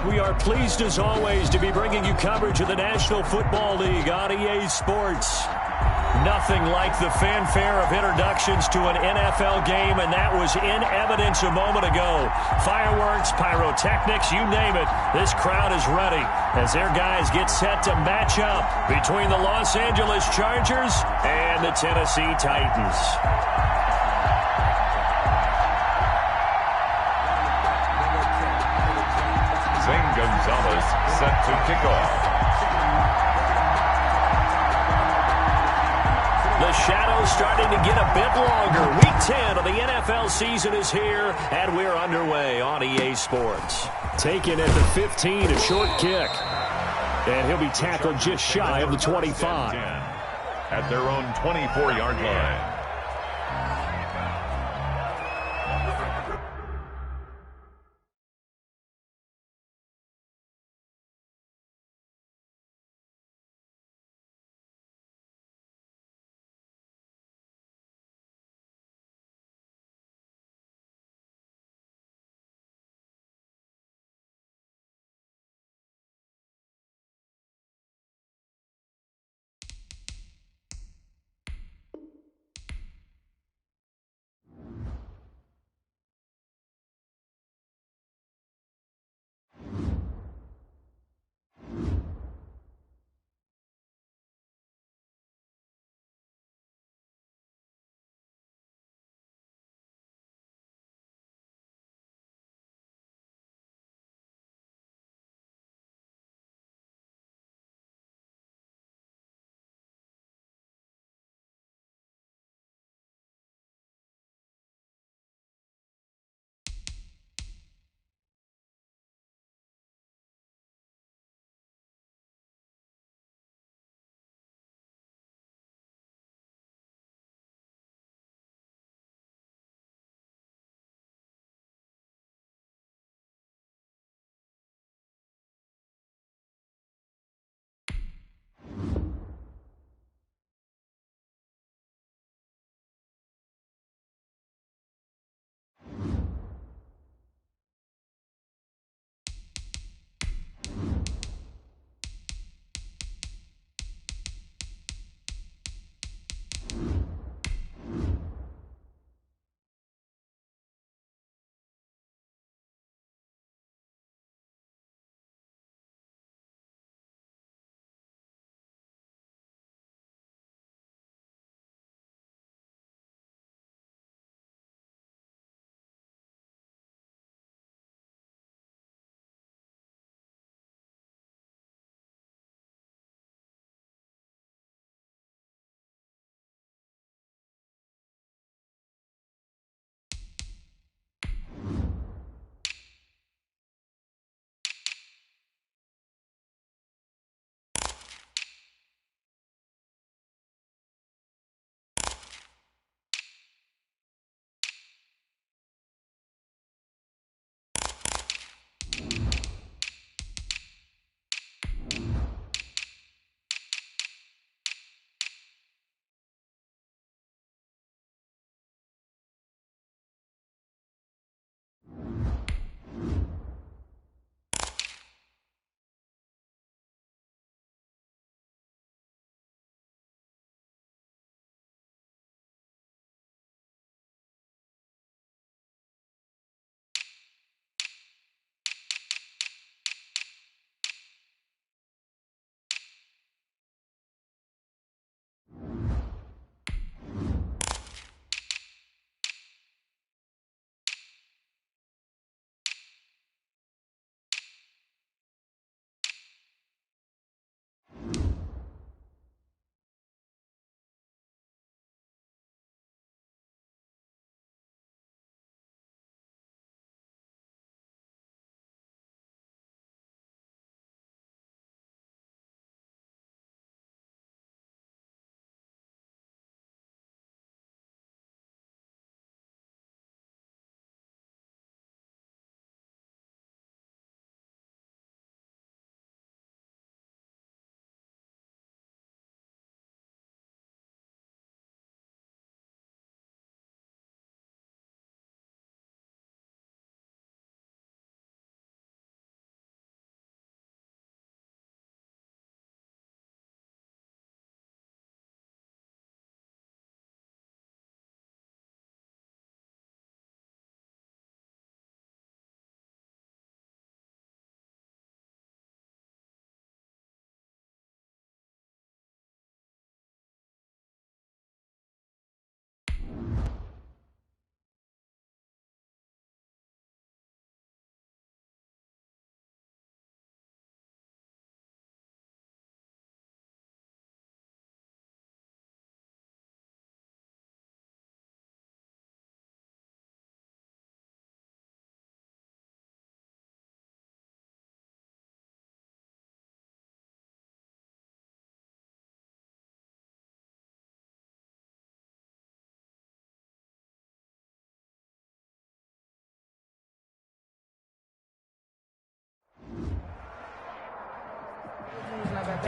We are pleased as always to be bringing you coverage of the National Football League on EA Sports. Nothing like the fanfare of introductions to an NFL game, and that was in evidence a moment ago. Fireworks, pyrotechnics, you name it, this crowd is ready as their guys get set to match up between the Los Angeles Chargers and the Tennessee Titans. Gonzalez set to kick off. The shadow's starting to get a bit longer. Week 10 of the NFL season is here, and we're underway on EA Sports. Taken at the 15, a short kick. And he'll be tackled just shy of the 25. At their own 24-yard line.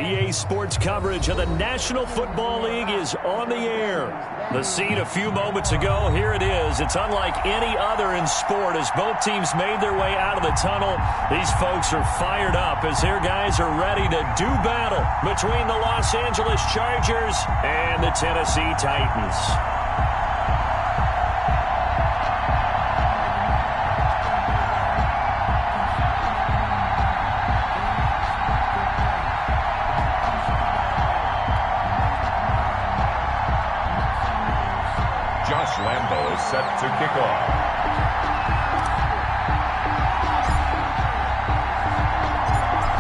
EA Sports coverage of the National Football League is on the air. The scene a few moments ago, here it is. It's unlike any other in sport as both teams made their way out of the tunnel. These folks are fired up as their guys are ready to do battle between the Los Angeles Chargers and the Tennessee Titans. Lambo is set to kick off.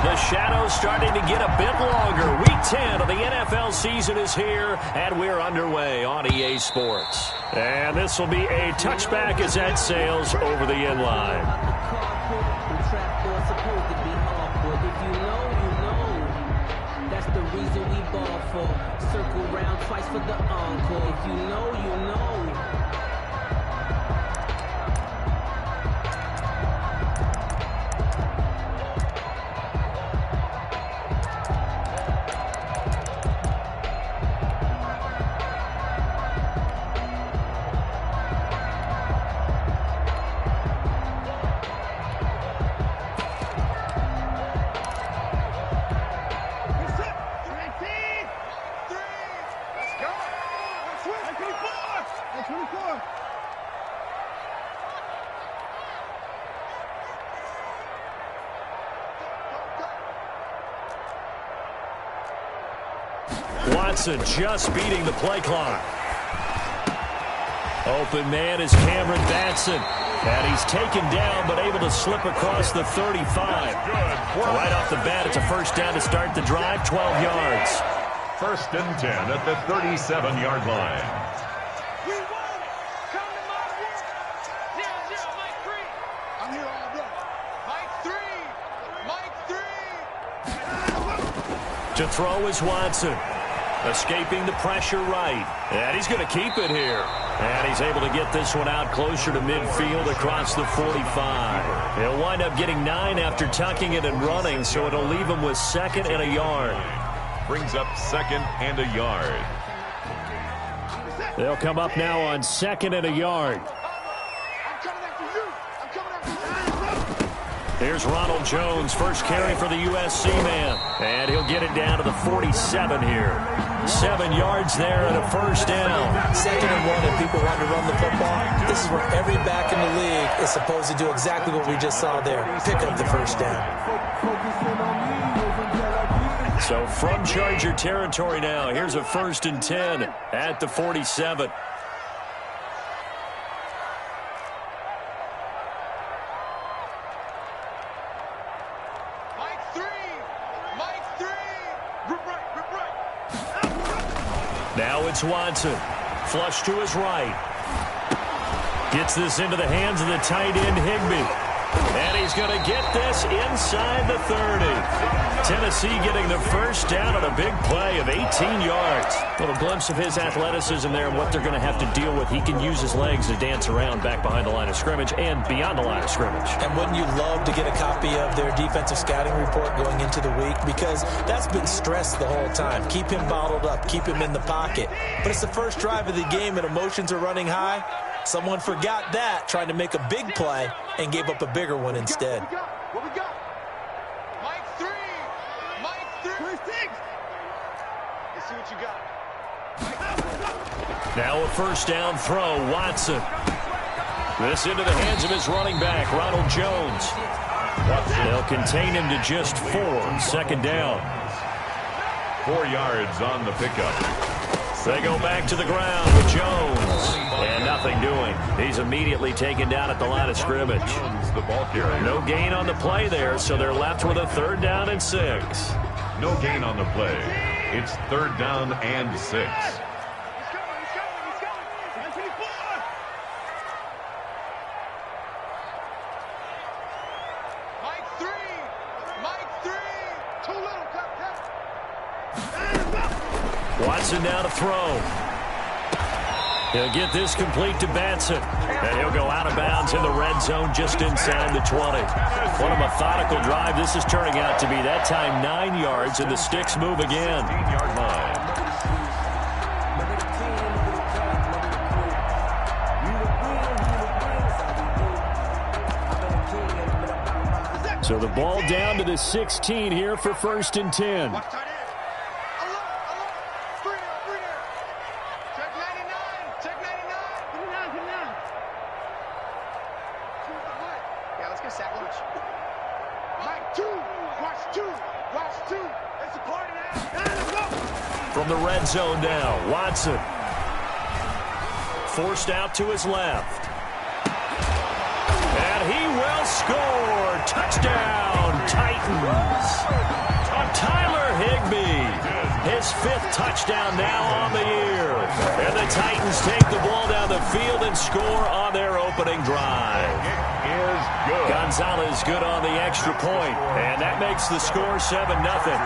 The shadow's starting to get a bit longer. Week 10 of the NFL season is here, and we're underway on EA Sports. And this will be a touchback as that sails over the end line. That's the reason we ball for. Circle round twice for the encore. If you know, you know. Watson just beating the play clock. Open man is Cameron Batson. And he's taken down but able to slip across the 35. Right off the bat, it's a first down to start the drive, 12 yards. 1st and 10 at the 37-yard line. We won! Come to my work! 0-0, Mike 3. I'm here all day. Mike 3! Mike 3! To throw is Watson. Escaping the pressure right. And he's going to keep it here. And he's able to get this one out closer to midfield across the 45. He'll wind up getting 9 after tucking it and running, so it'll leave him with 2nd and a yard. Brings up 2nd and a yard. They'll come up now on 2nd and a yard. Here's Ronald Jones, first carry for the USC man. And he'll get it down to the 47 here. 7 yards there and a first down. 2nd and 1 and people want to run the football. This is where every back in the league is supposed to do exactly what we just saw there. Pick up the first down. So from Charger territory now, here's a 1st and 10 at the 47. Now it's Watson. Flush to his right. Gets this into the hands of the tight end, Higbee. And he's going to get this inside the 30. Tennessee getting the first down on a big play of 18 yards. A little glimpse of his athleticism there and what they're going to have to deal with. He can use his legs to dance around back behind the line of scrimmage and beyond the line of scrimmage. And wouldn't you love to get a copy of their defensive scouting report going into the week? Because that's been stressed the whole time. Keep him bottled up. Keep him in the pocket. But it's the first drive of the game and emotions are running high. Someone forgot that, trying to make a big play, and gave up a bigger one instead. What we got? Mike 3! Mike 3! Let's see what you got. Now a first down throw, Watson. This into the hands of his running back, Ronald Jones. They'll contain him to just 4. 2nd down. 4 yards on the pickup. They go back to the ground with Jones. And nothing doing. He's immediately taken down at the line of scrimmage. The ball carrier. No gain on the play there, so they're left with a 3rd down and 6. No gain on the play. It's 3rd down and 6. Mike 3! Mike 3! Too little, cut. Watson now to throw. He'll get this complete to Batson. And he'll go out of bounds in the red zone just inside the 20. What a methodical drive this is turning out to be. That time 9 yards, and the sticks move again. 15-yard line. So the ball down to the 16 here for 1st and 10. From the red zone now, Watson. Forced out to his left. And he will score. Touchdown, Titans. Tyler Higbee. His 5th touchdown now on the year. And the Titans take the ball down the field and score on their opening drive. It is good. Gonzalez good on the extra point. And that makes the score 7-0. Nothing.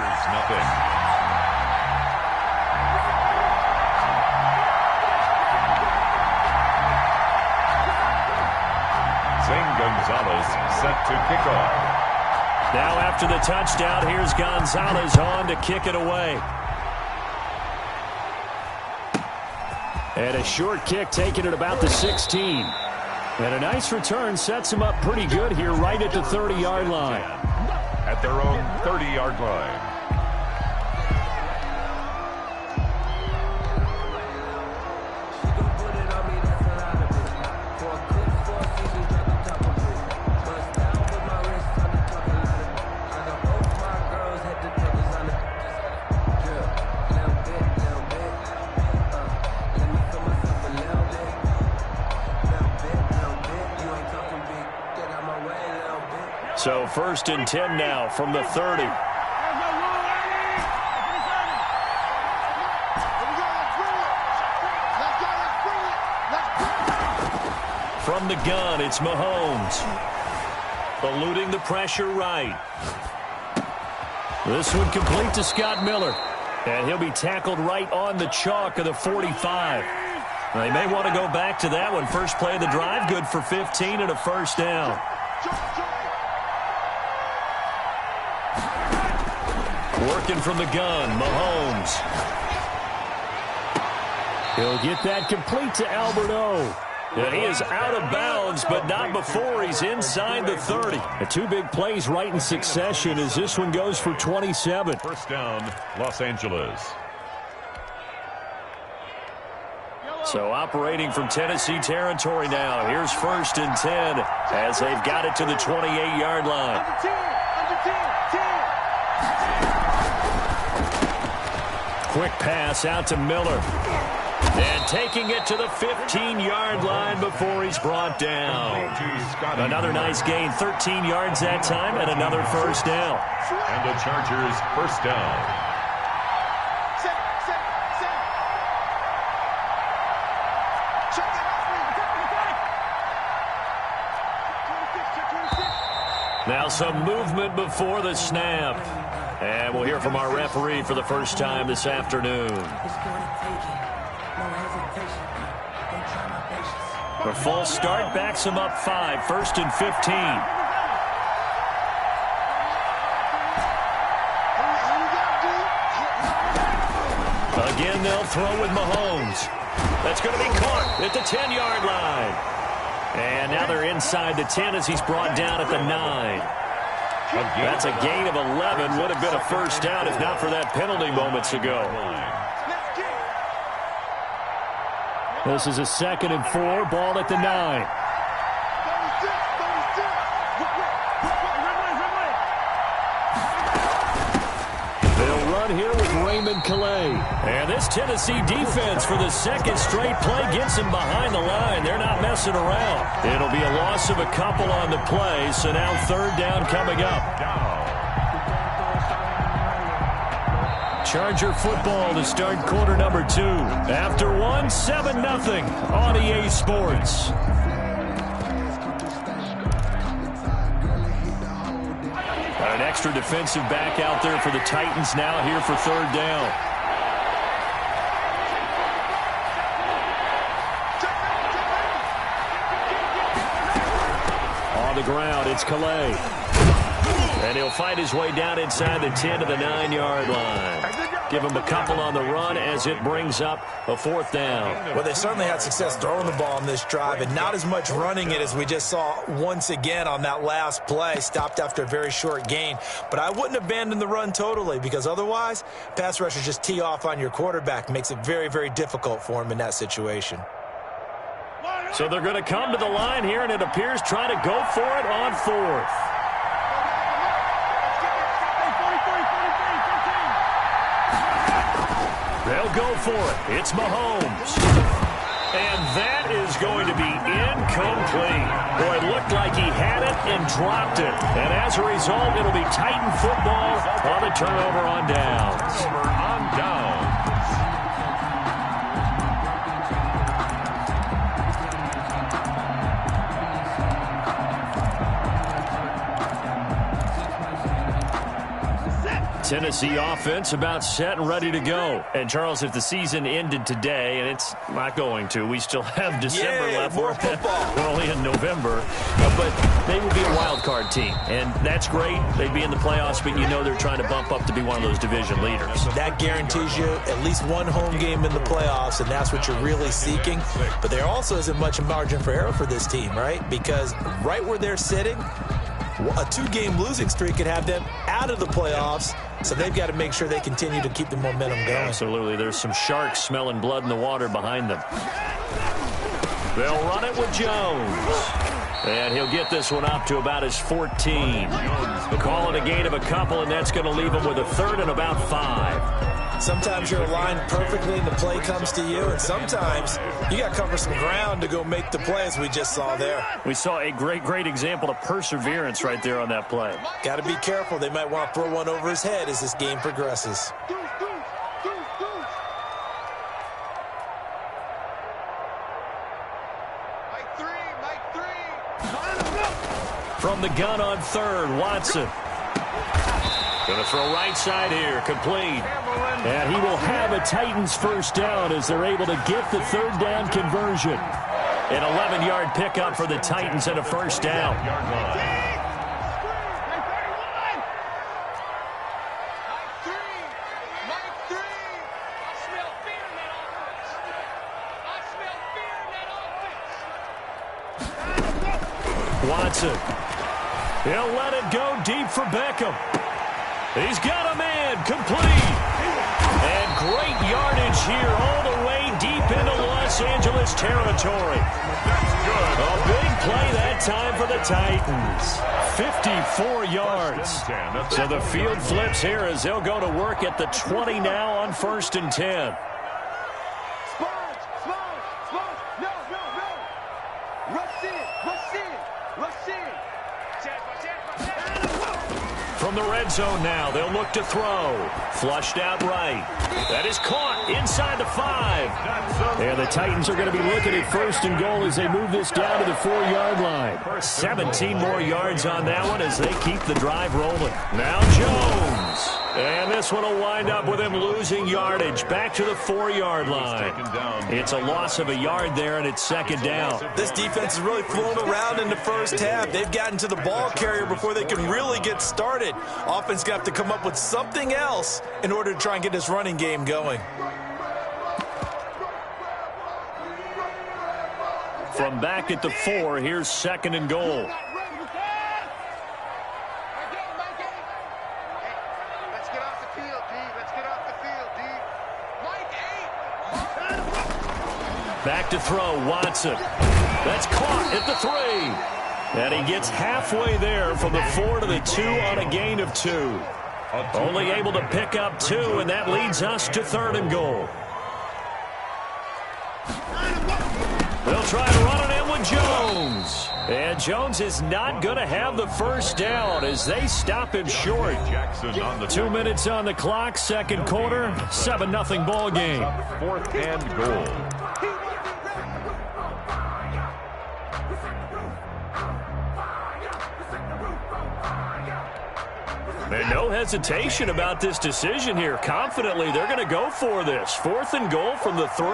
Gonzalez set to kick off. Now after the touchdown, here's Gonzalez on to kick it away. And a short kick taken at about the 16. And a nice return sets him up pretty good here right at the 30-yard line. At their own 30-yard line. So 1st and 10 now from the 30. From the gun, it's Mahomes. Eluding the pressure right. This one complete to Scott Miller. And he'll be tackled right on the chalk of the 45. They may want to go back to that one. First play of the drive, good for 15 and a 1st down. Working from the gun, Mahomes. He'll get that complete to Albert O. And he is out of bounds, but not before he's inside the 30. The 2 big plays right in succession as this one goes for 27. 1st down, Los Angeles. So operating from Tennessee territory now. Here's 1st and 10 as they've got it to the 28-yard line. Quick pass out to Miller. And taking it to the 15-yard line before he's brought down. Another nice gain, 13 yards that time, and another 1st down. And the Chargers 1st down. Now some movement before the snap. And we'll hear from our referee for the first time this afternoon. A false start backs him up 5, 1st and 15. Again, they'll throw with Mahomes. That's going to be caught at the 10-yard line. And now they're inside the 10 as he's brought down at the 9. That's a gain of 11. Would have been a 1st down if not for that penalty moments ago. This is a 2nd and 4. Ball at the 9. They'll run here with Raymond Calais. And this Tennessee defense for the 2nd straight play gets him behind the line. They're not messing around. It'll be a loss of a couple on the play. So now 3rd down coming up. Charger football to start quarter number 2. After one, 7-0 on EA Sports. An extra defensive back out there for the Titans now here for 3rd down. ground. It's Calais. And he'll fight his way down inside the 10 to the 9-yard line. Give him a couple on the run as it brings up a 4th down. Well, they certainly had success throwing the ball in this drive and not as much running it as we just saw once again on that last play. Stopped after a very short gain. But I wouldn't abandon the run totally because otherwise, pass rushers just tee off on your quarterback. Makes it very, very difficult for him in that situation. So they're going to come to the line here, and it appears trying to go for it on 4th. They'll go for it. It's Mahomes. And that is going to be incomplete. Boy, it looked like he had it and dropped it. And as a result, it'll be Titan football on the turnover on downs. Turnover on downs. Tennessee offense about set and ready to go. And, Charles, if the season ended today, and it's not going to, we still have December left. More football. We're only in November. But they would be a wild card team. And that's great. They'd be in the playoffs, but you know they're trying to bump up to be one of those division leaders. That guarantees you at least one home game in the playoffs, and that's what you're really seeking. But there also isn't much margin for error for this team, right? Because right where they're sitting, a 2-game losing streak could have them out of the playoffs, so they've got to make sure they continue to keep the momentum going. Absolutely. There's some sharks smelling blood in the water behind them. They'll run it with Jones. And he'll get this one up to about his 14. Call it a gain of a couple, and that's going to leave him with a 3rd and about 5. Sometimes you're aligned perfectly and the play comes to you, and sometimes you got to cover some ground to go make the play, as we just saw there. We saw a great example of perseverance right there on that play. Got to be careful. They might want to throw one over his head as this game progresses. From the gun on 3rd, Watson. Going to throw right side here, complete. And he will have a Titans 1st down as they're able to get the 3rd down conversion. An 11-yard pickup for the Titans and a 1st down. Watson. He'll let it go deep for Beckham. He's got a man, complete. And great yardage here all the way deep into Los Angeles territory. That's good. A big play that time for the Titans. 54 yards. So the field flips here as they'll go to work at the 20 now on 1st and 10. From the red zone now, they'll look to throw. Flushed out right. That is caught inside the 5. And the Titans are going to be looking at 1st and goal as they move this down to the 4-yard line. 17 more yards on that one as they keep the drive rolling. Now Jones. And this one will wind up with him losing yardage back to the 4-yard line. It's a loss of a yard there, and it's 2nd down. This defense is really flown around in the first half. They've gotten to the ball carrier before they can really get started. Offense got to come up with something else in order to try and get this running game going. From back at the 4, here's 2nd and goal. Back to throw, Watson. That's caught at the 3. And he gets halfway there from the 4 to the 2 on a gain of 2. Only able to pick up 2, and that leads us to 3rd and goal. They'll try to run it in with Jones. And Jones is not going to have the 1st down as they stop him short. 2 minutes on the clock, 2nd quarter, 7-0 ball game. 4th and goal. And no hesitation about this decision here. Confidently, they're going to go for this. 4th and goal from the 3.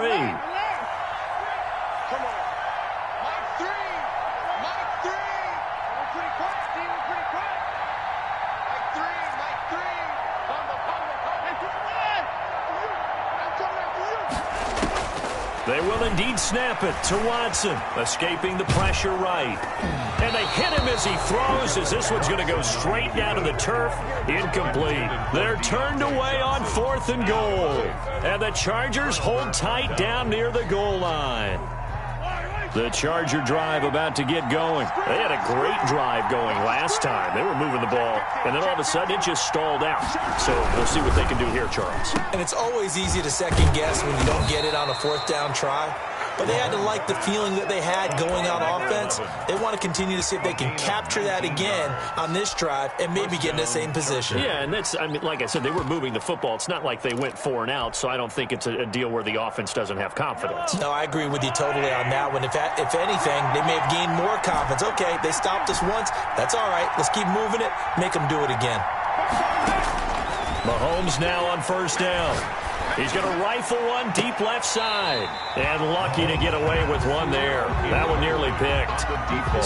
They will indeed snap it to Watson, escaping the pressure right. And they hit him as he throws, as this one's going to go straight down to the turf. Incomplete. They're turned away on 4th and goal. And the Chargers hold tight down near the goal line. The Charger drive about to get going. They had a great drive going last time. They were moving the ball, and then all of a sudden it just stalled out. So we'll see what they can do here, Charles. And it's always easy to second guess when you don't get it on a 4th down try. But they had to like the feeling that they had going on offense. They want to continue to see if they can capture that again on this drive and maybe get in the same position. Yeah, and that's, I mean, like I said, they were moving the football. It's not like they went 4 and out, so I don't think it's a deal where the offense doesn't have confidence. No, I agree with you totally on that one. If anything, they may have gained more confidence. Okay, they stopped us once. That's all right. Let's keep moving it. Make them do it again. Mahomes now on 1st down. He's going to rifle one deep left side. And lucky to get away with one there. That one nearly picked.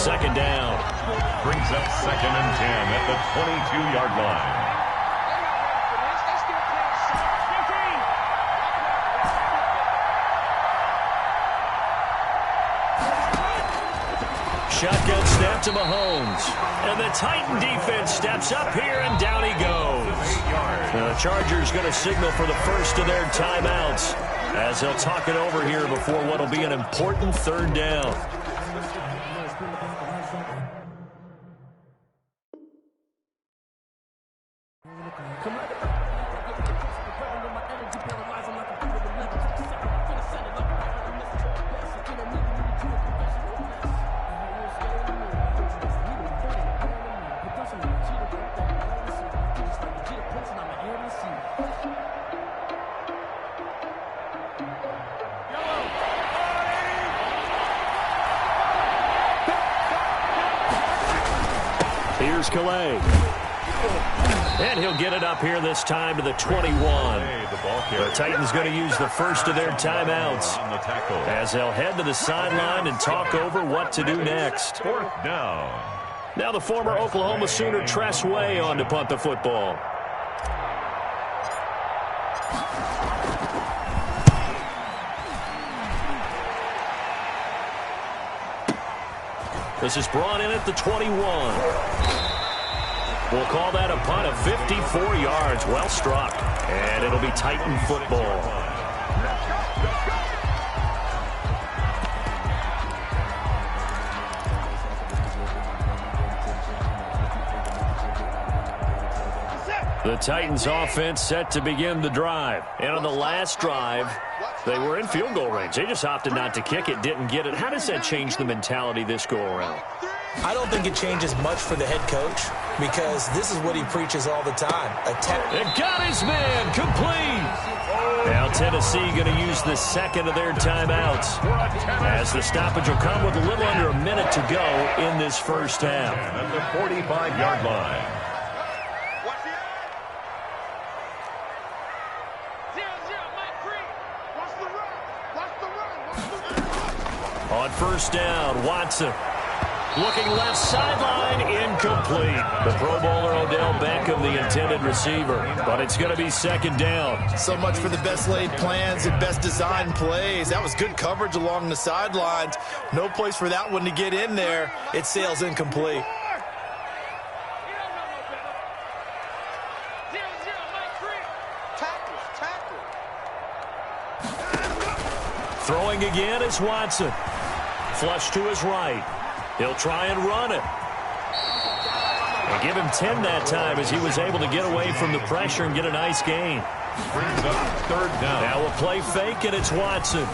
2nd down. Brings up 2nd and 10 at the 22-yard line. Shotgun snap to Mahomes. And the Titan defense steps up here, and down he goes. The Chargers going to signal for the first of their timeouts as they'll talk it over here before what will be an important 3rd down. Here's Calais. And he'll get it up here this time to the 21. The Titans going to use the first of their timeouts as they'll head to the sideline and talk over what to do next. 4th down. Now the former Oklahoma Sooner Tress Way on to punt the football. This is brought in at the 21. We'll call that a punt of 54 yards. Well struck. And it'll be Titan football. The Titans offense set to begin the drive. And on the last drive, they were in field goal range. They just opted not to kick it, didn't get it. How does that change the mentality this go around? I don't think it changes much for the head coach because this is what he preaches all the time. And got his man complete. Now Tennessee going to use the second of their timeouts as the stoppage will come with a little under a minute to go in this first half. At the 45-yard line. On 1st down, Watson. Looking left sideline, incomplete. The Pro Bowler Odell Beckham, the intended receiver. But it's going to be 2nd down. So much for the best laid plans and best designed plays. That was good coverage along the sidelines. No place for that one to get in there. It sails incomplete. Throwing again is Watson. Flush to his right. He'll try and run it. And give him 10 that time as he was able to get away from the pressure and get a nice gain. Brings up 3rd down. Now a play fake, and it's Watson.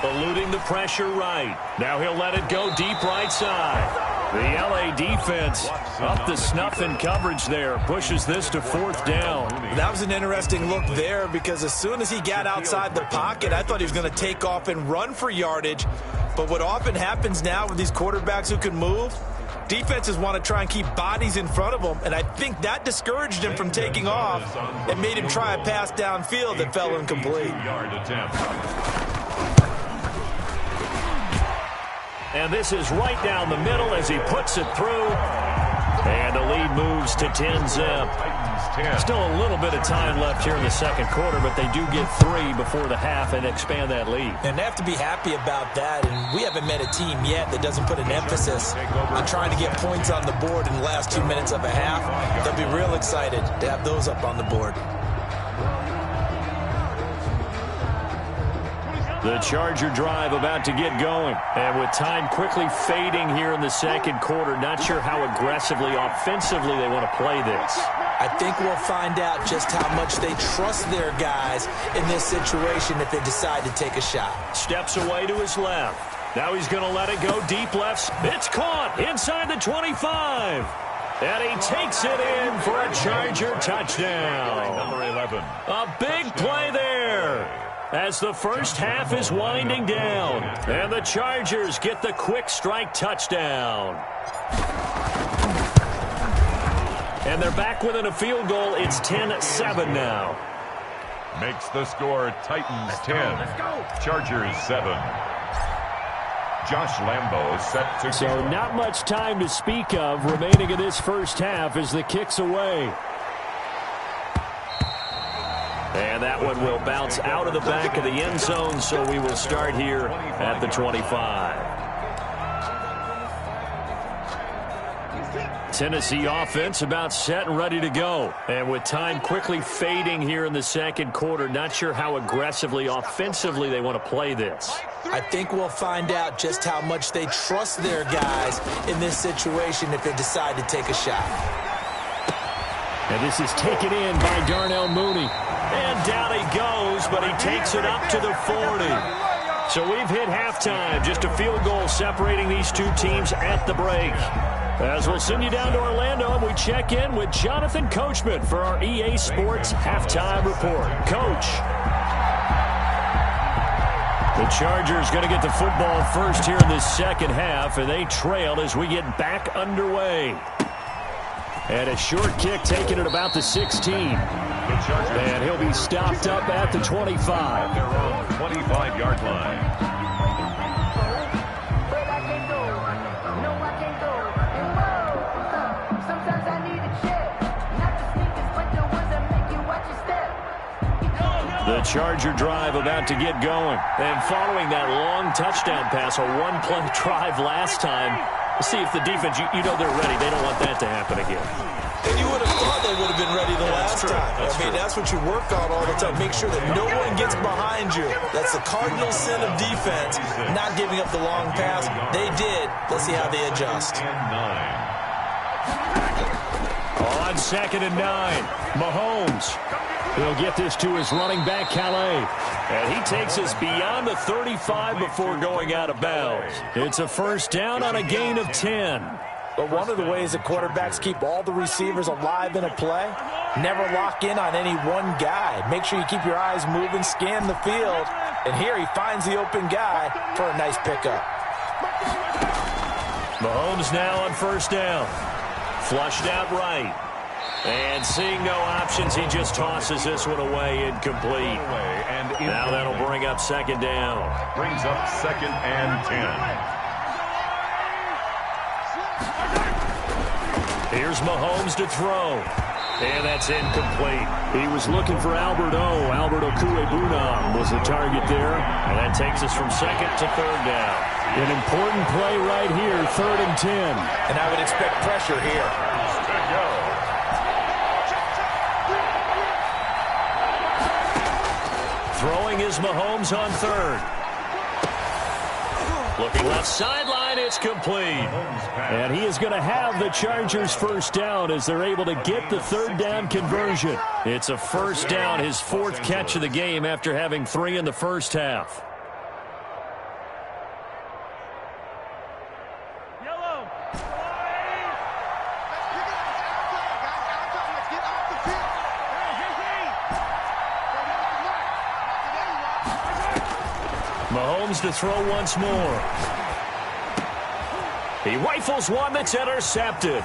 Eluding the pressure right. Now he'll let it go deep right side. The L.A. defense up the snuff in coverage there. Pushes this to 4th down. That was an interesting look there because as soon as he got outside the pocket, I thought he was going to take off and run for yardage. But what often happens now with these quarterbacks who can move, defenses want to try and keep bodies in front of them, and I think that discouraged him from taking off and made him try a pass downfield that fell incomplete. And this is right down the middle as he puts it through. And the lead moves to 10-zip. Titans 10. Still a little bit of time left here in the second quarter, but they do get 3 before the half and expand that lead. And they have to be happy about that, and we haven't met a team yet that doesn't put an emphasis on trying to get points on the board in the last 2 minutes of a half. They'll be real excited to have those up on the board. The Charger drive about to get going. And with time quickly fading here in the second quarter, not sure how aggressively, offensively they want to play this. I think we'll find out just how much they trust their guys in this situation if they decide to take a shot. Steps away to his left. Now he's going to let it go deep left. It's caught inside the 25. And he takes it in for a Charger touchdown. Number 11. A big play there as the first half is winding down. And the Chargers get the quick strike touchdown. And they're back within a field goal. It's 10-7 now. Makes the score Titans 10. Chargers 7. Josh Lambo is set to So not much time to speak of remaining in this first half as the kick's away. And that one will bounce out of the back of the end zone, so we will start here at the 25. Tennessee offense about set and ready to go. And with time quickly fading here in the second quarter, not sure how aggressively, offensively they want to play this. I think we'll find out just how much they trust their guys in this situation if they decide to take a shot. And this is taken in by Darnell Mooney. And down he goes, but he takes it up to the 40. So we've hit halftime. Just a field goal separating these two teams at the break. As we'll send you down to Orlando, and we check in with Jonathan Coachman for our EA Sports Halftime Report. Coach. The Chargers going to get the football first here in this second half, and they trail as we get back underway. And a short kick taken at about the 16. And he'll be stopped up at the 25. their own 25-yard line. The Charger drive about to get going. And following that long touchdown pass, a one-play drive last time, see if the defense, you know they're ready. They don't want that to happen again. And you would have thought they would have been ready the last time. That's what you work on all the time. Make sure that no one gets behind you. That's the cardinal sin of defense, not giving up the long pass. They did. Let's see how they adjust. On 2nd and 9, Mahomes. He'll get this to his running back, Calais. And he takes us beyond the 35 before going out of bounds. It's a first down on a gain of 10. But one of the ways that quarterbacks keep all the receivers alive in a play, never lock in on any one guy. Make sure you keep your eyes moving, scan the field. And here he finds the open guy for a nice pickup. Mahomes now on first down. Flushed out right. And seeing no options, he just tosses this one away, incomplete. Now that'll bring up second down. Brings up 2nd and 10. Here's Mahomes to throw. And that's incomplete. He was looking for Albert Okuebunam was the target there. And that takes us from 2nd to 3rd down. An important play right here, 3rd and 10. And I would expect pressure here. Throwing is Mahomes on 3rd. Looking left sideline, it's complete. And he is going to have the Chargers first down as they're able to get the 3rd down conversion. It's a first down, his 4th catch of the game after having 3 in the first half. Mahomes to throw once more. He rifles one that's intercepted.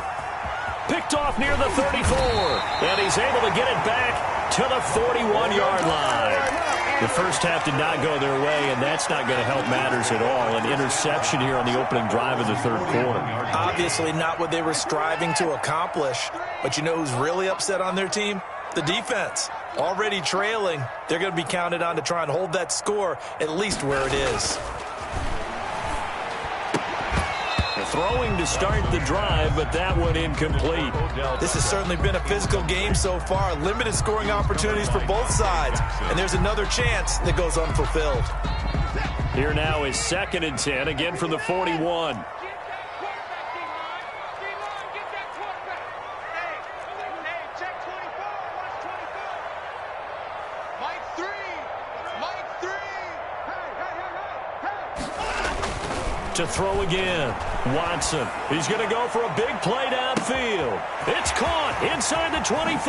Picked off near the 34. And he's able to get it back to the 41-yard line. The first half did not go their way, and that's not going to help matters at all. An interception here on the opening drive of the third quarter. Obviously not what they were striving to accomplish. But you know who's really upset on their team? The defense. Already trailing. They're going to be counted on to try and hold that score at least where it is. Throwing to start the drive, but that one incomplete. This has certainly been a physical game so far. Limited scoring opportunities for both sides. And there's another chance that goes unfulfilled. Here now is 2nd and 10, again from the 41. To throw again. Watson. He's going to go for a big play downfield. It's caught inside the 25.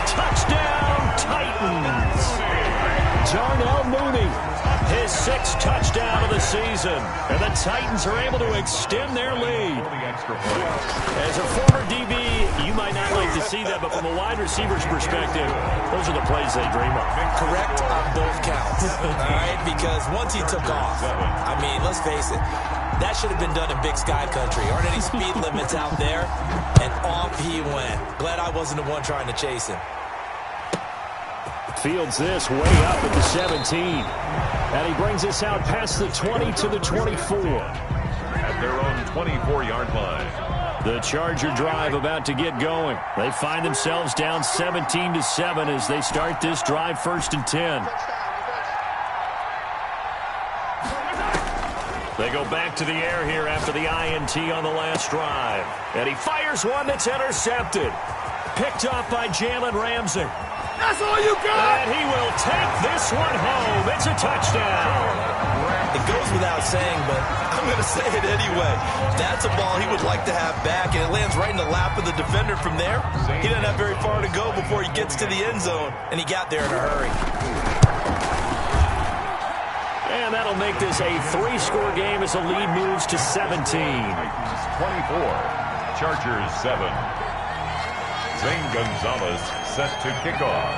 Touchdown, Titans. Darnell Mooney, his 6th touchdown of the season. And the Titans are able to extend their lead. As a former DB, you might not like to see that, but from a wide receiver's perspective, those are the plays they dream of. Correct on both counts. All right, because once he took off, I mean, let's face it, that should have been done in Big Sky country. Aren't any speed limits out there? And off he went. Glad I wasn't the one trying to chase him. Fields this way up at the 17. And he brings us out past the 20 to the 24. At their own 24-yard line. The Charger drive about to get going. They find themselves down 17-7 as they start this drive 1st and 10. They go back to the air here after the INT on the last drive. And he fires one that's intercepted. Picked off by Jalen Ramsey. That's all you got! And he will take this one home. It's a touchdown. It goes without saying, but I'm going to say it anyway. That's a ball he would like to have back, and it lands right in the lap of the defender from there. He doesn't have very far to go before he gets to the end zone, and he got there in a hurry. And that'll make this a 3-score game as the lead moves to 17. 24, Chargers 7. Zane Gonzalez set to kick off.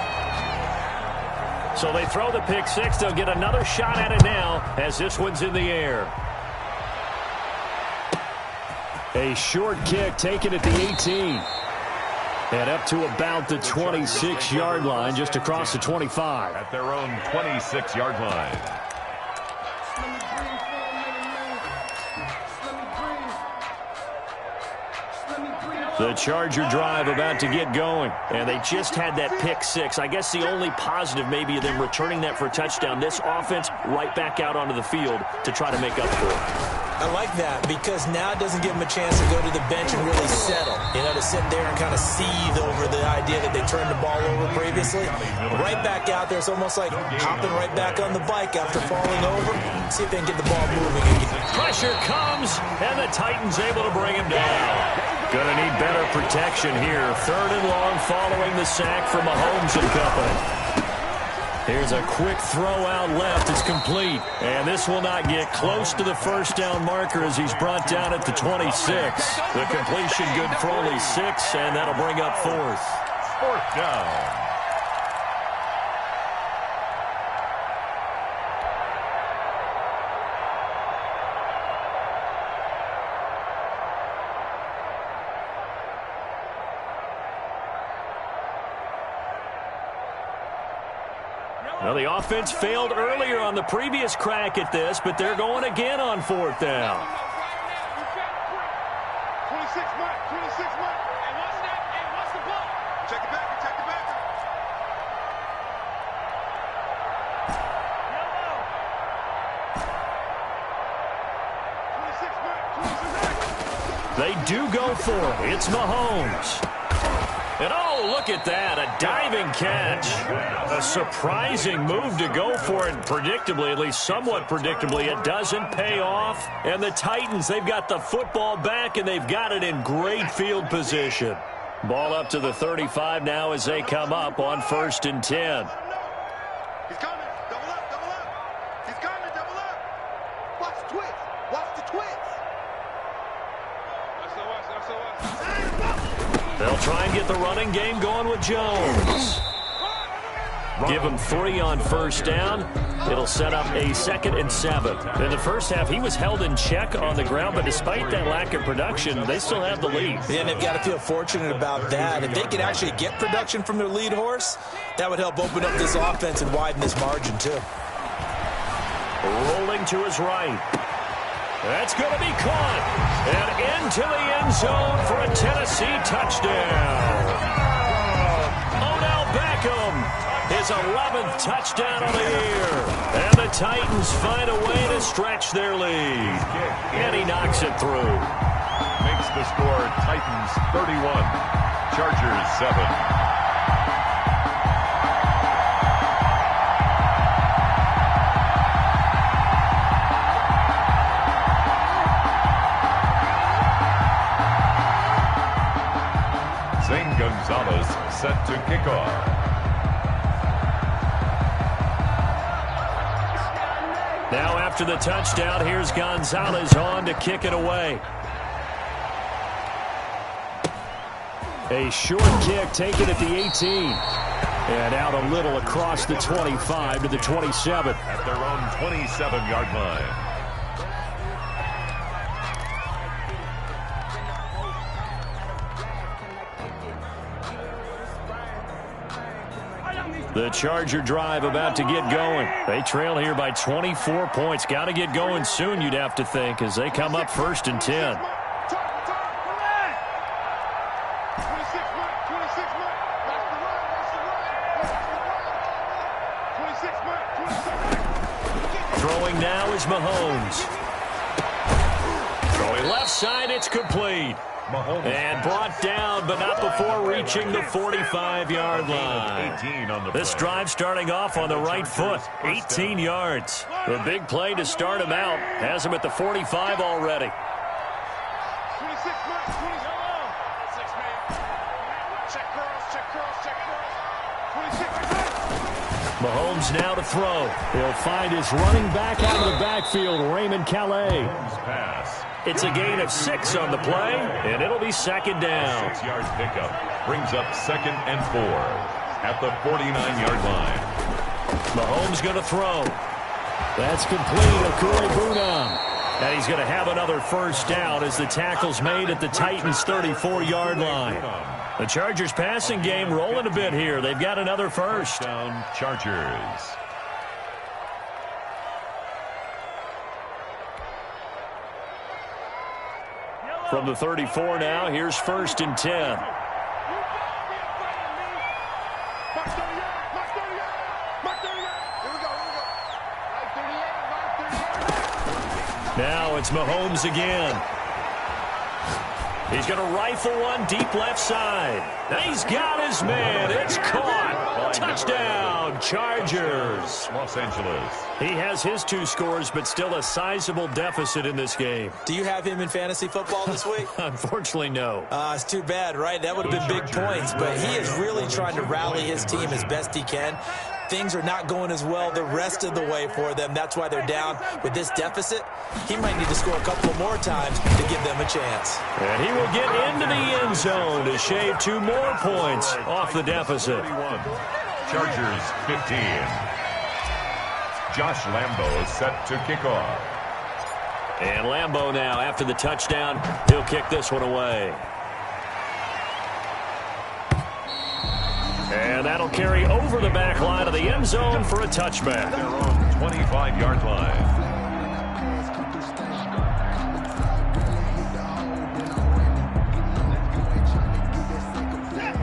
So they throw the pick 6. They'll get another shot at it now as this one's in the air. A short kick taken at the 18. And up to about the 26-yard line, just across the 25. At their own 26-yard line. The Charger drive about to get going. And they just had that pick 6. I guess the only positive maybe of them returning that for a touchdown. This offense right back out onto the field to try to make up for it. I like that because now it doesn't give them a chance to go to the bench and really settle. You know, to sit there and kind of seethe over the idea that they turned the ball over previously. Right back out there, it's almost like hopping right back on the bike after falling over. See if they can get the ball moving again. Pressure comes, and the Titans able to bring him down. Gonna need better protection here. 3rd and long following the sack from Mahomes and company. Here's a quick throw out left. It's complete. And this will not get close to the first down marker as he's brought down at the 26. The completion good for only 6, and that'll bring up 4th. 4th down. Well, the offense failed earlier on the previous crack at this, but they're going again on 4th down. 26 mark. And what's the ball? Check the back. 26 mark. They do go for it. It's Mahomes. And oh, look at that, a diving catch. A surprising move to go for it, predictably, at least somewhat predictably. It doesn't pay off. And the Titans, they've got the football back, and they've got it in great field position. Ball up to the 35 now as they come up on 1st and 10. He's coming. Double up. He's coming. Double up. Watch the twist. They'll try and get the running game going with Jones. Give him 3 on first down. It'll set up a 2nd and 7. In the first half, he was held in check on the ground, but despite that lack of production, they still have the lead. Yeah, and they've got to feel fortunate about that. If they could actually get production from their lead horse, that would help open up this offense and widen this margin, too. Rolling to his right. That's going to be caught. And into the end zone for a Tennessee touchdown. Odell Beckham, his 11th touchdown of the year. And the Titans find a way to stretch their lead. And he knocks it through. Makes the score Titans 31, Chargers 7. Gonzalez set to kick off. Now after the touchdown, here's Gonzalez on to kick it away. A short kick taken at the 18. And out a little across the 25 to the 27. At their own 27-yard line. The Charger drive about to get going. They trail here by 24 points. Got to get going soon, you'd have to think, as they come up 1st and 10. Throwing now is Mahomes. Throwing left side, it's complete. And brought down, but not before reaching the 45-yard line. This drive starting off on the right foot, 18 yards. The big play to start him out has him at the 45 already. Mahomes now to throw. He'll find his running back out of the backfield, Raymond Calais. It's a gain of 6 on the play, and it'll be 2nd down. 6-yard pickup brings up 2nd and 4 at the 49-yard line. Mahomes going to throw. That's complete. Okure-Bunam. And he's going to have another first down as the tackle's made at the Titans' 34-yard line. The Chargers passing game rolling a bit here. They've got another first. Down Chargers. From the 34 now, here's 1st and 10. Now it's Mahomes again. He's going to rifle one deep left side. Now he's got his man. It's caught. Touchdown, Chargers. Los Angeles. He has his 2 scores, but still a sizable deficit in this game. Do you have him in fantasy football this week? Unfortunately, no. It's too bad, right? That would have been big points, but he is really trying to rally his team as best he can. Things are not going as well the rest of the way for them. That's why they're down with this deficit. He might need to score a couple more times to give them a chance. And he will get into the end zone to shave 2 more points off the deficit. 31. Chargers 15. Josh Lambo set to kick off. And Lambo now, after the touchdown, he'll kick this one away. And that'll carry over the back line of the end zone for a touchback. Their own 25-yard line.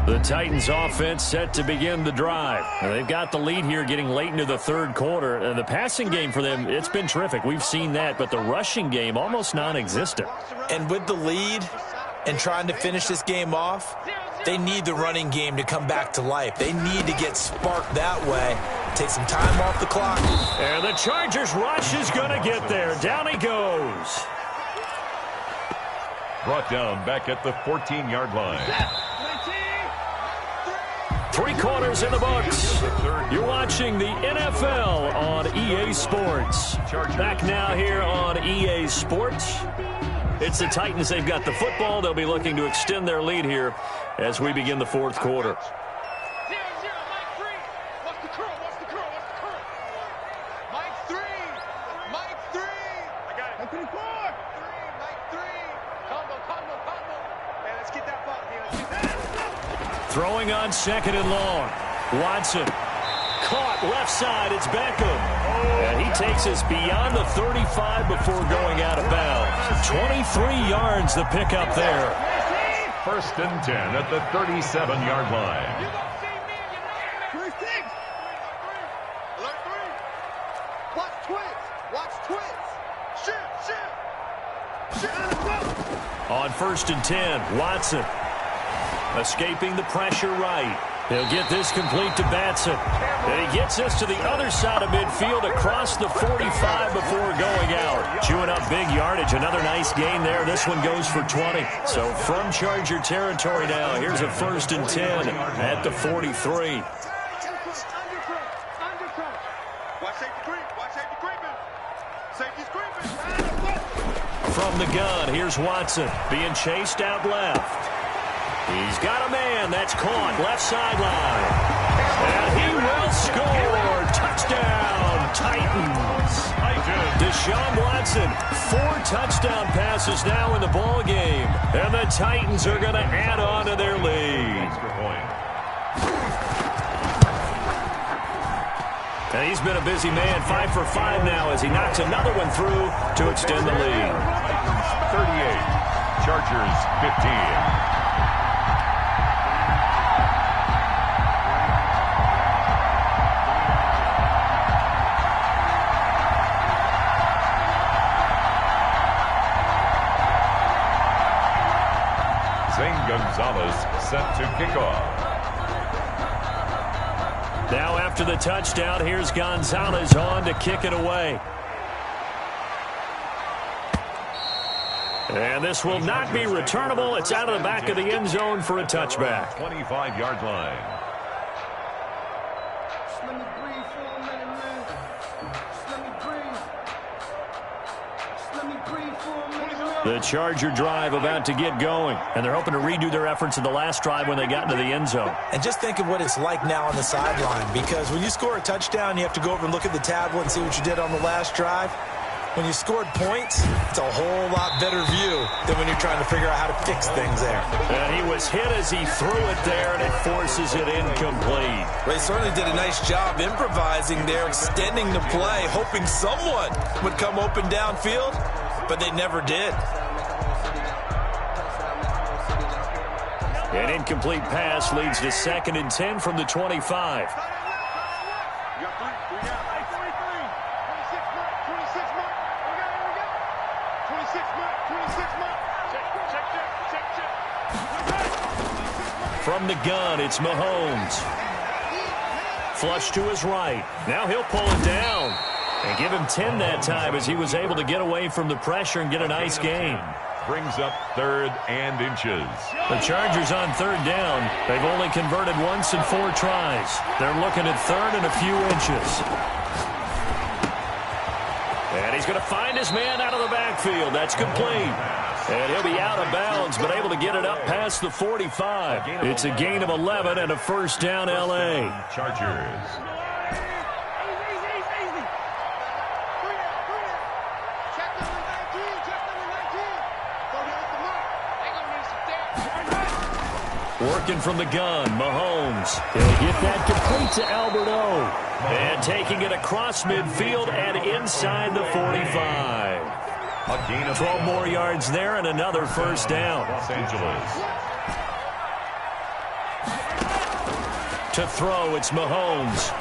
The Titans offense set to begin the drive. And they've got the lead here getting late into the 3rd quarter. And the passing game for them, it's been terrific. We've seen that, but the rushing game almost non-existent. And with the lead and trying to finish this game off, they need the running game to come back to life. They need to get sparked that way. Take some time off the clock. And the Chargers rush is going to get there. Down he goes. Brought down back at the 14-yard line. 3 quarters in the books. You're watching the NFL on EA Sports. Back now here on EA Sports. It's the Titans. They've got the football. They'll be looking to extend their lead here as we begin the 4th quarter. 0-0, Mike 3. What's the crew? Throwing on 2nd and long. Watson. Caught left side. It's Beckham. And he takes us beyond the 35 before going out of bounds. 23 yards the pickup there. 1st and 10 at the 37-yard line. On 1st and 10, Watson. Escaping the pressure right. He'll get this complete to Batson. And he gets us to the other side of midfield across the 45 before going out. Chewing up big yardage. Another nice gain there. This one goes for 20. So from Charger territory now, here's a 1st and 10 at the 43. From the gun, here's Watson being chased out left. He's got a man. That's caught left sideline. And he will score. Touchdown, Titans. Deshaun Watson, 4 touchdown passes now in the ball game. And the Titans are going to add on to their lead. And he's been a busy man, 5 for 5 now as he knocks another one through to extend the lead. 38, Chargers 15. Gonzalez set to kick off. Now after the touchdown, here's Gonzalez on to kick it away. And this will not be returnable. It's out of the back of the end zone for a touchback. 25-yard line. The Charger drive about to get going, and they're hoping to redo their efforts in the last drive when they got into the end zone. And just think of what it's like now on the sideline, because when you score a touchdown, you have to go over and look at the tablet and see what you did on the last drive. When you scored points, it's a whole lot better view than when you're trying to figure out how to fix things there. And he was hit as he threw it there, and it forces it incomplete. Well, he certainly did a nice job improvising there, extending the play, hoping someone would come open downfield, but they never did. An incomplete pass leads to 2nd and 10 from the 25. From the gun, it's Mahomes. Flush to his right. Now he'll pull it down. And give him 10 that time as he was able to get away from the pressure and get a nice gain. Brings up 3rd and inches. The Chargers on 3rd down. They've only converted once in 4 tries. They're looking at 3rd and a few inches. And he's going to find his man out of the backfield. That's complete. And he'll be out of bounds, but able to get it up past the 45. It's a gain of 11 and a 1st down, L.A. Chargers. Working from the gun, Mahomes. He'll get that complete to Alberto. And taking it across midfield and inside the 45. A gain of 12 more yards there and another 1st down. Los Angeles. To throw, it's Mahomes.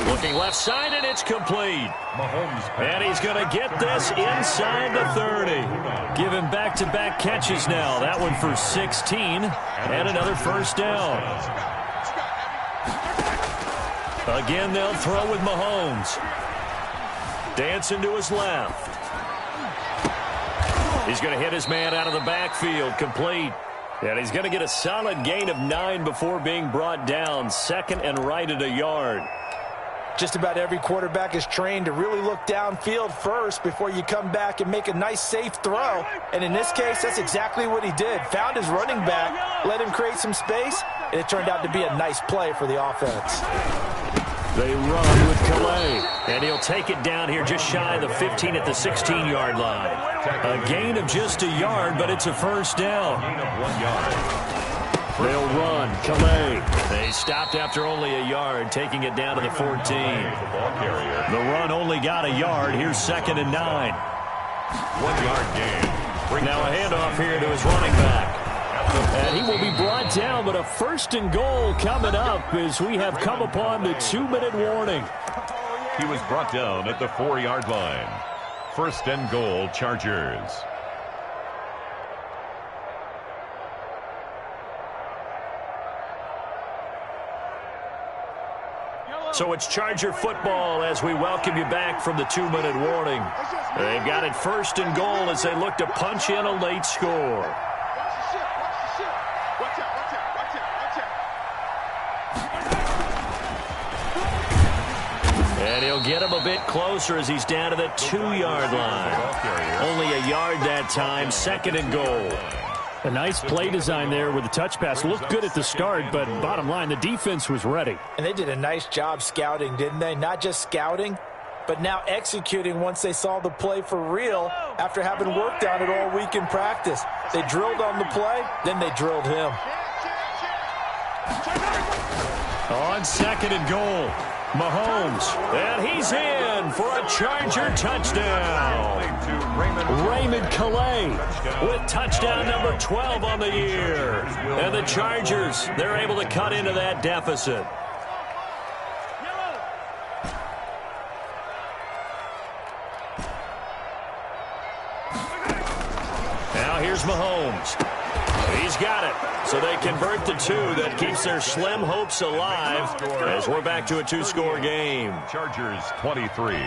Looking left side, and it's complete. Mahomes. And he's going to get this inside the 30. Give him back-to-back catches now. That one for 16 and another 1st down. Again, they'll throw with Mahomes. Dancing to his left. He's going to hit his man out of the backfield, complete. And he's going to get a solid gain of 9 before being brought down. 2nd and right at a yard. Just about every quarterback is trained to really look downfield first before you come back and make a nice, safe throw. And in this case, that's exactly what he did. Found his running back, let him create some space, and it turned out to be a nice play for the offense. They run with Calais, and he'll take it down here just shy of the 15 at the 16-yard line. A gain of just a yard, but it's a 1st down. Gain of 1 yard. They'll run. Calais. They stopped after only a yard, taking it down to the 14. The run only got a yard. Here's 2nd and 9. 1 yard gain. Now a handoff here to his running back. And he will be brought down, but a 1st and goal coming up as we have come upon the 2-minute warning. He was brought down at the 4-yard line. 1st and goal, Chargers. So it's Charger football as we welcome you back from the 2-minute warning. They've got it 1st and goal as they look to punch in a late score. And he'll get him a bit closer as he's down to the 2-yard line. Only a yard that time, 2nd and goal. A nice play design there with the touch pass. Looked good at the start, but bottom line, the defense was ready. And they did a nice job scouting, didn't they? Not just scouting, but now executing once they saw the play for real after having worked on it all week in practice. They drilled on the play, then they drilled him. On 2nd and goal, Mahomes, and he's in for a Charger touchdown. Raymond Calais with touchdown number 12 on the year. And the Chargers, they're able to cut into that deficit. Now here's Mahomes. He's got it. So they convert the 2. That keeps their slim hopes alive as we're back to a 2-score game. Chargers 23.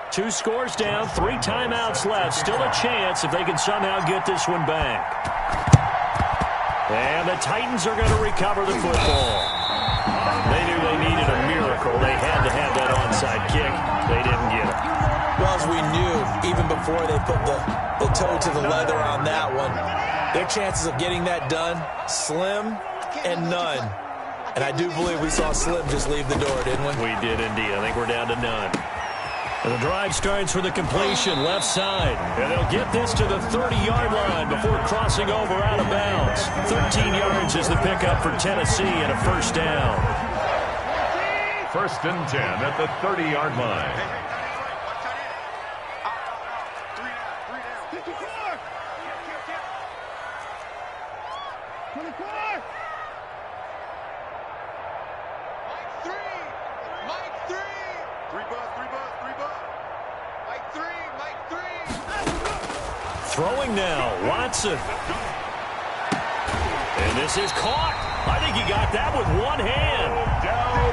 2 scores down, 3 timeouts left. Still a chance if they can somehow get this one back. And the Titans are going to recover the football. They knew they needed a miracle. They had to have that onside kick. They didn't get it. Well, as we knew, even before they put the toe to the leather on that one, their chances of getting that done, slim and none. And I do believe we saw Slim just leave the door, didn't we? We did indeed. I think we're down to none. And the drive starts with a completion left side. And they'll get this to the 30-yard line before crossing over out of bounds. 13 yards is the pickup for Tennessee and a 1st down. 1st and 10 at the 30-yard line. Throwing now, Watson. And this is caught. I think he got that with one hand.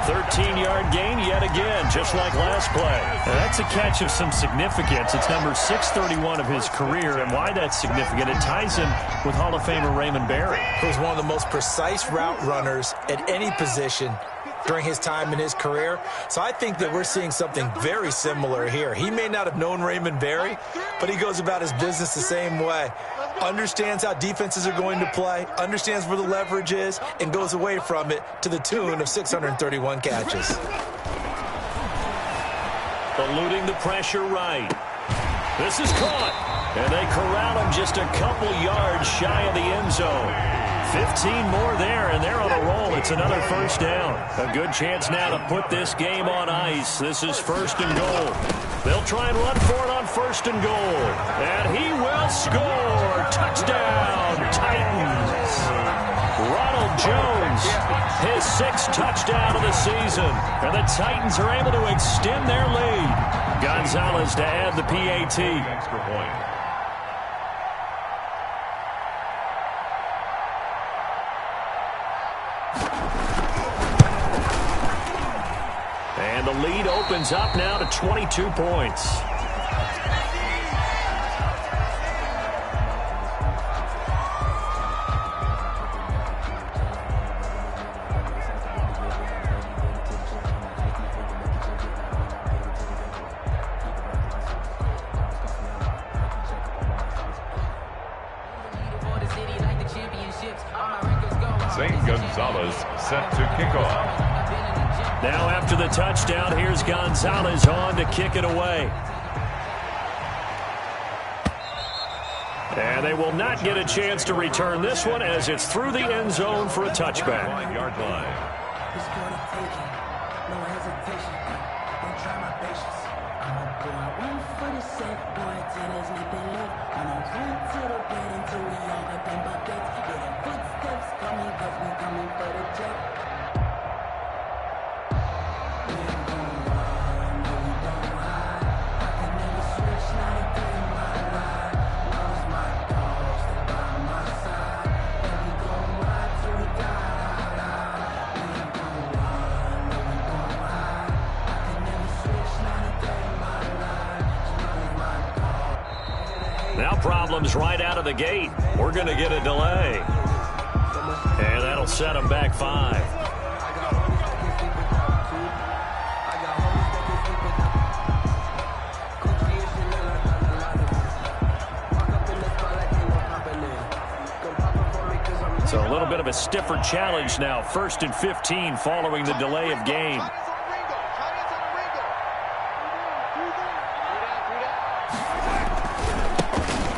13-yard gain yet again, just like last play. Now that's a catch of some significance. It's number 631 of his career, and why that's significant, it ties him with Hall of Famer Raymond Berry. He was one of the most precise route runners at any position during his time in his career. So I think that we're seeing something very similar here. He may not have known Raymond Berry, but he goes about his business the same way. Understands how defenses are going to play, understands where the leverage is, and goes away from it to the tune of 631 catches. Eluding the pressure right. This is caught. And they corral him just a couple yards shy of the end zone. 15 more there, and they're on a roll. It's another 1st down. A good chance now to put this game on ice. This is 1st and goal. They'll try and run for it on 1st and goal. And he will score. Touchdown, Titans. Ronald Jones, his 6th touchdown of the season. And the Titans are able to extend their lead. Gonzalez to add the PAT. Extra point. And the lead opens up now to 22 points. St. Gonzalez set to kick off. Now after the touchdown, here's Gonzalez on to kick it away. And they will not get a chance to return this one as it's through the end zone for a touchback. 5-yard line. It's for the taking. No hesitation. Don't try my patience. I'ma go out one for the sake, boy, till there's nothing left. I'ma run to the bed until we all got them buckets. Yeah, the footsteps coming, cause we coming for the jet. We ain't gon' run, no, we don't hide. I can never switch, not a day in my life. Lost my dogs, they by my side. And we gon' ride till we die. We ain't gon' run, no, we don't hide. I can never switch, not a day in my life. Lost my dogs. Now problems right out of the gate. We're going to get a delay. And that'll set them back 5. So a little bit of a stiffer challenge now. 1st and 15 following the delay of game.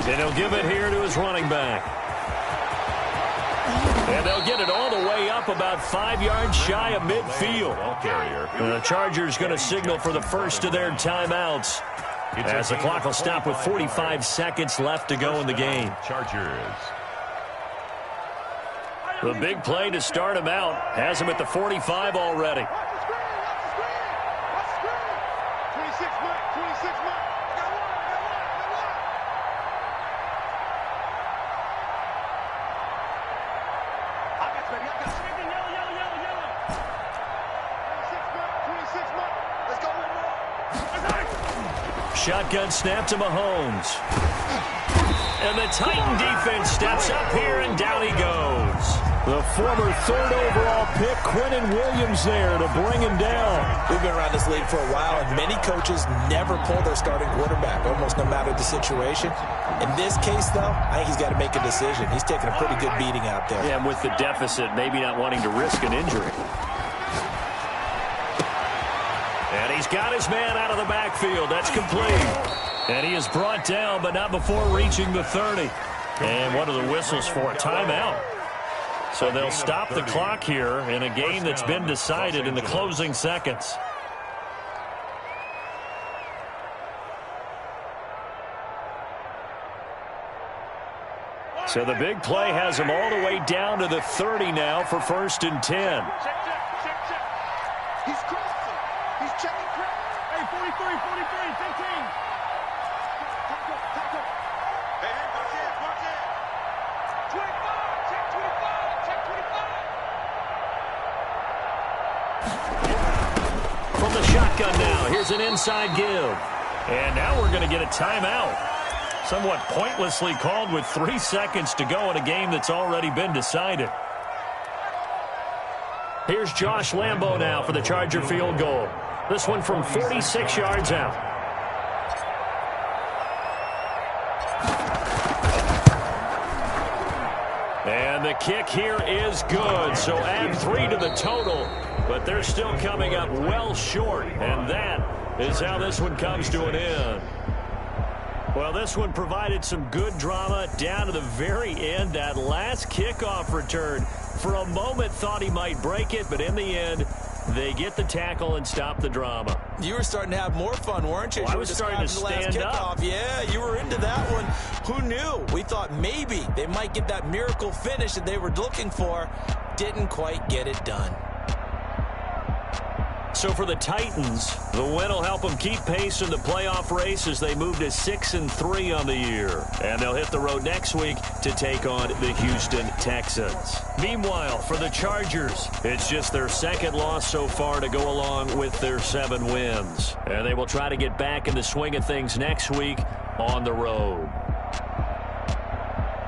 And he'll give it here to his running back. And they'll get it all the way up about 5 yards shy of midfield. The Chargers going to signal for the first of their timeouts as the clock will stop with 45 seconds left to go in the game. Chargers. The big play to start him out has him at the 45 already. Shotgun snap to Mahomes. And the Titan defense steps up here, and down he goes. The former 3rd overall pick, Quinnen Williams, there to bring him down. We've been around this league for a while, and many coaches never pull their starting quarterback, almost no matter the situation. In this case, though, I think he's got to make a decision. He's taking a pretty good beating out there. Yeah, and with the deficit, maybe not wanting to risk an injury. And he's got his man out of the backfield. That's complete. And he is brought down, but not before reaching the 30. And what are the whistles for? Timeout. So they'll stop the clock here in a game that's been decided in the closing seconds. So the big play has him all the way down to the 30 now for 1st and 10. He's crossing. He's checking crack. Hey, 43, 15. Tackle. Hey, watch it. 25, check 25. From the shotgun now, here's an inside give. And now we're going to get a timeout. Somewhat pointlessly called with 3 seconds to go in a game that's already been decided. Here's Josh Lambo now for the Charger field goal. This one from 46 yards out. And the kick here is good. So add 3 to the total. But they're still coming up well short. And that is how this one comes to an end. Well, this one provided some good drama down to the very end. That last kickoff return, for a moment, thought he might break it, but in the end, they get the tackle and stop the drama. You were starting to have more fun, weren't you? Well, I was starting to stand up. Yeah, you were into that one. Who knew? We thought maybe they might get that miracle finish that they were looking for. Didn't quite get it done. So for the Titans, the win will help them keep pace in the playoff race as they move to 6-3 on the year. And they'll hit the road next week to take on the Houston Texans. Meanwhile, for the Chargers, it's just their 2nd loss so far to go along with their 7 wins. And they will try to get back in the swing of things next week on the road.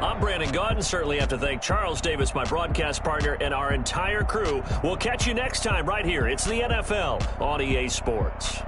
I'm Brandon Gaudin. Certainly have to thank Charles Davis, my broadcast partner, and our entire crew. We'll catch you next time right here. It's the NFL on EA Sports.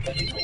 Bye.